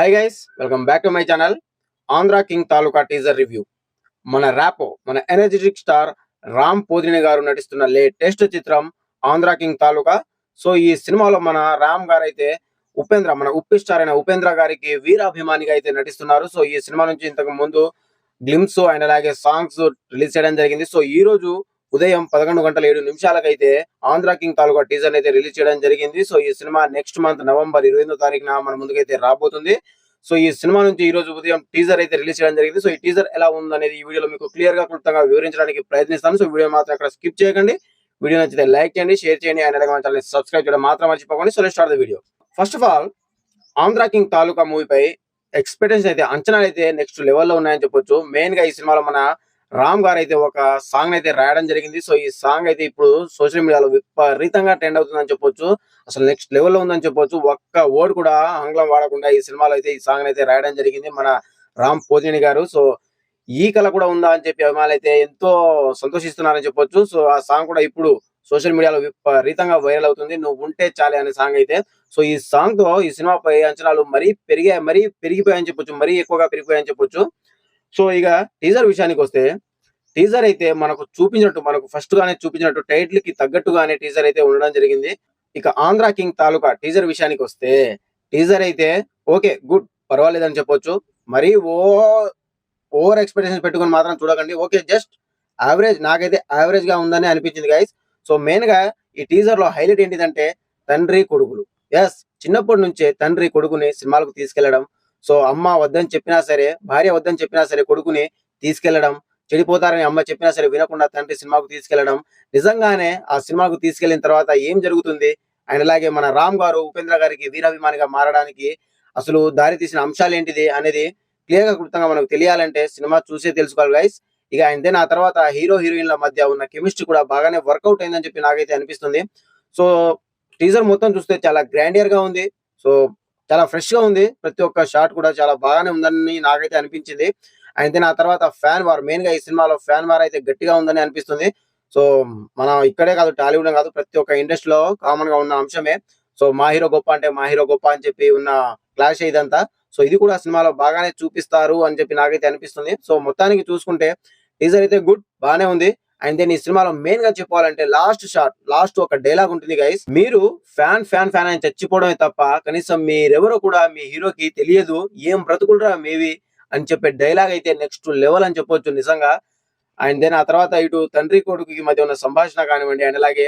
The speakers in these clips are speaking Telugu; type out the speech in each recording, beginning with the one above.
Hi guys, welcome back to my channel. Andhra King taluka teaser review. మన ఎనర్జెటిక్ స్టార్ రామ్ పోతినేని గారు నటిస్తున్న లేటెస్ట్ చిత్రం ఆంధ్ర కింగ్ తాలూకా. సో ఈ సినిమాలో మన రామ్ గారు అయితే మన ఉప్పి స్టార్ అయిన ఉపేంద్ర గారికి వీరాభిమానిగా అయితే నటిస్తున్నారు. సో ఈ సినిమా నుంచి ఇంతకు ముందు గ్లిమ్స్ అండ్ అలాగే సాంగ్స్ రిలీజ్ చేయడం జరిగింది. సో ఈ రోజు ఉదయం 11:07 ఆంధ్ర కింగ్ తాలూకా టీజర్ అయితే రిలీజ్ చేయడం జరిగింది. సో ఈ సినిమా నెక్స్ట్ మంత్ నవంబర్ 28వ మన ముందుకైతే రాబోతుంది. సో ఈ సినిమా నుంచి ఈ రోజు ఉదయం టీజర్ అయితే రిలీజ్ చేయడం జరిగింది. సో ఈ టీజర్ ఎలా ఉందనేది ఈ వీడియోలో మీకు క్లియర్ గా క్లుప్తంగా వివరించడానికి ప్రయత్నిస్తాను. సో వీడియో మాత్రం అక్కడ స్కిప్ చేయకండి. వీడియో నచ్చితే లైక్ చేయండి, షేర్ చేయండి, అండ్ అలాగే మన ఛానల్ సబ్స్క్రైబ్ చేయడం మాత్రం మర్చిపోకండి. So let's start the video. First of all, Andhra King Taluka మూవీపై ఎక్స్పెక్టేషన్ అయితే అంచనాలు అయితే నెక్స్ట్ లెవెల్లో ఉన్నాయని చెప్పొచ్చు. మెయిన్ గా ఈ సినిమాలో మన రామ్ గారు అయితే ఒక సాంగ్ అయితే రాయడం జరిగింది. సో ఈ సాంగ్ అయితే ఇప్పుడు సోషల్ మీడియాలో విపరీతంగా ట్రెండ్ అవుతుందని చెప్పొచ్చు. అసలు నెక్స్ట్ లెవెల్లో ఉందని చెప్పొచ్చు. ఒక్క వర్డ్ కూడా ఆంగ్లం వాడకుండా ఈ సినిమాలో అయితే ఈ సాంగ్ అయితే రాయడం జరిగింది మన రామ్ పోతినేని గారు. సో ఈ కళ కూడా ఉందా అని చెప్పి అభిమానులు అయితే ఎంతో సంతోషిస్తున్నారని చెప్పొచ్చు. సో ఆ సాంగ్ కూడా ఇప్పుడు సోషల్ మీడియాలో విపరీతంగా వైరల్ అవుతుంది. నువ్వు ఉంటే చాలే అనే సాంగ్ అయితే. సో ఈ సాంగ్ తో ఈ సినిమాపై అంచనాలు మరీ పెరిగిపోయాయని చెప్పొచ్చు. మరీ ఎక్కువగా పెరిగిపోయాయని చెప్పొచ్చు. సో ఇక టీజర్ విషయానికి వస్తే, టీజర్ అయితే మనకు ఫస్ట్ గానే చూపించినట్టు టైటిల్ కి తగ్గట్టుగానే టీజర్ అయితే ఉండడం జరిగింది. ఇక ఆంధ్ర కింగ్ తాలూకా టీజర్ విషయానికి వస్తే, టీజర్ అయితే ఓకే, గుడ్, పర్వాలేదని చెప్పొచ్చు. మరీ ఓవర్ ఎక్స్పెక్టేషన్స్ పెట్టుకొని మాత్రం చూడకండి. ఓకే, జస్ట్ యావరేజ్, నాకైతే యావరేజ్ గా ఉందని అనిపించింది గైస్. సో మెయిన్ గా ఈ టీజర్ లో హైలైట్ ఏంటిదంటే తండ్రి కొడుకులు. ఎస్, చిన్నప్పటి నుంచే తండ్రి కొడుకుని సినిమాలకు తీసుకెళ్లడం. సో అమ్మ వద్దని చెప్పినా సరే, భార్య వద్దని చెప్పినా సరే కొడుకుని తీసుకెళ్లడం, చెడిపోతారని అమ్మ చెప్పినా సరే వినకుండా తండ్రి సినిమాకు తీసుకెళ్లడం. నిజంగానే ఆ సినిమాకు తీసుకెళ్లిన తర్వాత ఏం జరుగుతుంది, అండ్ అలాగే మన రామ్ గారు ఉపేంద్ర గారికి వీరాభిమానిగా మారడానికి అసలు దారి తీసిన అంశాలు ఏంటిది అనేది క్లియర్ గా క్లుప్తంగా మనకు తెలియాలంటే సినిమా చూసే తెలుసుకోవాలి గైస్. ఇక అండ్ ఆ తర్వాత హీరో హీరోయిన్ల మధ్య ఉన్న కెమిస్ట్రీ కూడా బాగానే వర్కౌట్ అయిందని చెప్పి నాకైతే అనిపిస్తుంది. సో టీజర్ మొత్తం చూస్తే చాలా గ్రాండియర్ గా ఉంది. సో చాలా ఫ్రెష్ గా ఉంది. ప్రతి ఒక్క షాట్ కూడా చాలా బాగానే ఉందని నాకైతే అనిపించింది. అయితే ఆ తర్వాత ఫ్యాన్ వార్, మెయిన్ గా ఈ సినిమాలో ఫ్యాన్ వార్ అయితే గట్టిగా ఉందని అనిపిస్తుంది. సో మనం ఇక్కడే కాదు, టాలీవుడ్ కాదు, ప్రతి ఒక్క ఇండస్ట్రీలో కామన్ గా ఉన్న అంశమే. సో మా హీరో గొప్ప అంటే మా హీరో గొప్ప అని చెప్పి ఉన్న క్లాష్ ఇదంతా. సో ఇది కూడా సినిమాలో బాగానే చూపిస్తారు అని చెప్పి నాకైతే అనిపిస్తుంది. సో మొత్తానికి చూసుకుంటే టీజర్ అయితే గుడ్, బాగానే ఉంది. అండ్ దెన్ ఈ సినిమాలో మెయిన్ గా చెప్పాలంటే లాస్ట్ ఒక డైలాగ్ ఉంటుంది గైస్. మీరు ఫ్యాన్ ఫ్యాన్ ఫ్యాన్ అని చచ్చిపోవడమే తప్ప కనీసం మీరెవరో కూడా మీ హీరోకి తెలియదు, ఏం బ్రతుకులరా మేవి అని చెప్పే డైలాగ్ అయితే నెక్స్ట్ లెవెల్ అని చెప్పొచ్చు నిజంగా. అండ్ దెన్ ఆ తర్వాత ఇటు తండ్రి కొడుకుకి మధ్య ఉన్న సంభాషణ కానివ్వండి, అండ్ అలాగే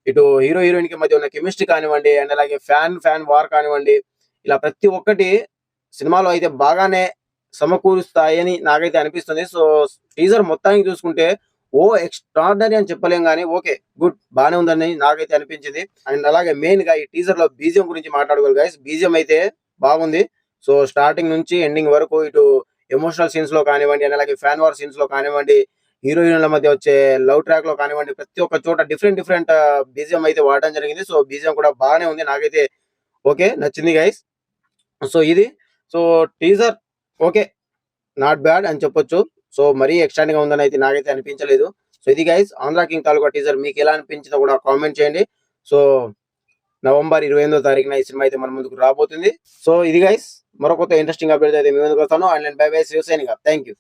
ఇటు హీరో హీరోయిన్ కి మధ్య ఉన్న కెమిస్ట్రీ కానివ్వండి, అండ్ అలాగే ఫ్యాన్ వార్ కానివ్వండి, ఇలా ప్రతి ఒక్కటి సినిమాలో అయితే బాగానే సమకూరుస్తాయని నాకైతే అనిపిస్తుంది. సో టీజర్ మొత్తానికి చూసుకుంటే ఎక్స్ట్రాడినరీ అని చెప్పలేం కానీ ఓకే, గుడ్, బానే ఉందని నాకైతే అనిపించింది. అండ్ అలాగే మెయిన్ గా ఈ టీజర్ లో బీజియం గురించి మాట్లాడుకోవాలి గైస్. బీజియం అయితే బాగుంది. సో స్టార్టింగ్ నుంచి ఎండింగ్ వరకు ఇటు ఎమోషనల్ సీన్స్ లో కానివ్వండి, అండ్ అలాగే ఫ్యాన్ వార్ సీన్స్ లో కానివ్వండి, హీరో హీరోయిన్ల మధ్య వచ్చే లవ్ ట్రాక్ లో కానివ్వండి, ప్రతి ఒక్క చోట డిఫరెంట్ బీజియం అయితే వాడడం జరిగింది. సో బీజియం కూడా బాగానే ఉంది, నాకైతే ఓకే, నచ్చింది గైస్. సో ఇది, so teaser okay, not bad అని చెప్పొచ్చు. సో మరీ ఎక్స్ట్రాండ్ గా ఉందని అయితే నాకైతే అనిపించలేదు. సో ఇది గైస్ ఆంధ్ర కింగ్ తాలూకా టీజర్. మీకు ఎలా అనిపించిందో కూడా కామెంట్ చేయండి. సో నవంబర్ 28వ ఈ సినిమా అయితే మన ముందుకు రాబోతుంది. సో ఇది గైస్, మరొక ఇంట్రెస్టింగ్ అప్డేట్ అయితే మీ ముందుకు వస్తాను. And by by, signing off. Thank you.